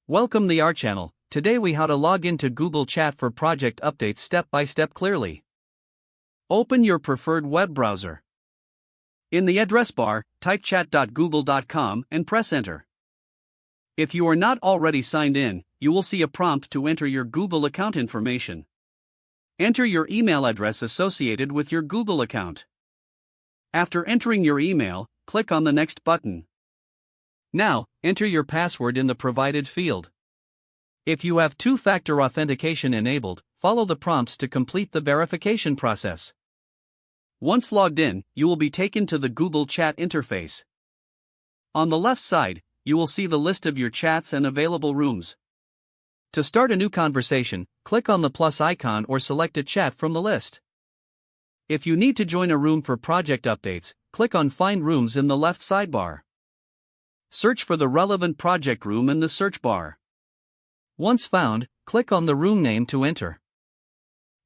Welcome to our channel. Today we how to log into Google Chat for project updates step by step clearly. Open your preferred web browser. In the address bar, type chat.google.com and press enter. If you are not already signed in, you will see a prompt to enter your Google account information. Enter your email address associated with your Google account. After entering your email, click on the Next button. Now, enter your password in the provided field. If you have two-factor authentication enabled, follow the prompts to complete the verification process. Once logged in, you will be taken to the Google Chat interface. On the left side, you will see the list of your chats and available rooms. To start a new conversation, click on the plus icon or select a chat from the list. If you need to join a room for project updates, click on Find Rooms in the left sidebar. Search for the relevant project room in the search bar. Once found, click on the room name to enter.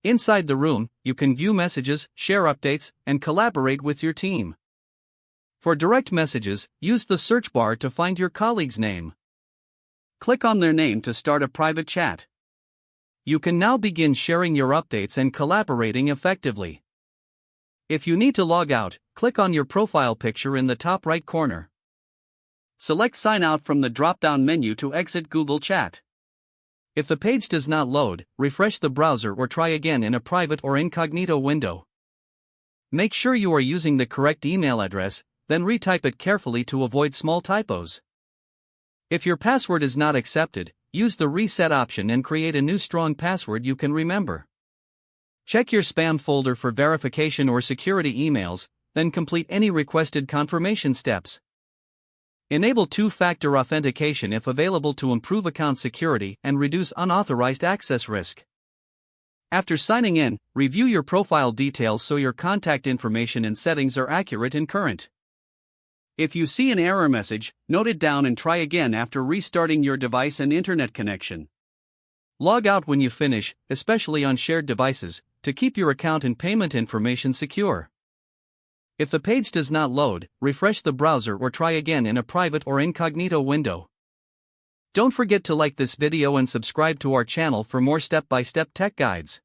Inside the room, you can view messages, share updates, and collaborate with your team. For direct messages, use the search bar to find your colleague's name. Click on their name to start a private chat. You can now begin sharing your updates and collaborating effectively. If you need to log out, click on your profile picture in the top right corner. Select Sign Out from the drop-down menu to exit Google Chat. If the page does not load, refresh the browser or try again in a private or incognito window. Make sure you are using the correct email address, then retype it carefully to avoid small typos. If your password is not accepted, use the reset option and create a new strong password you can remember. Check your spam folder for verification or security emails, then complete any requested confirmation steps. Enable two-factor authentication if available to improve account security and reduce unauthorized access risk. After signing in, review your profile details so your contact information and settings are accurate and current. If you see an error message, note it down and try again after restarting your device and internet connection. Log out when you finish, especially on shared devices, to keep your account and payment information secure. If the page does not load, refresh the browser or try again in a private or incognito window. Don't forget to like this video and subscribe to our channel for more step-by-step tech guides.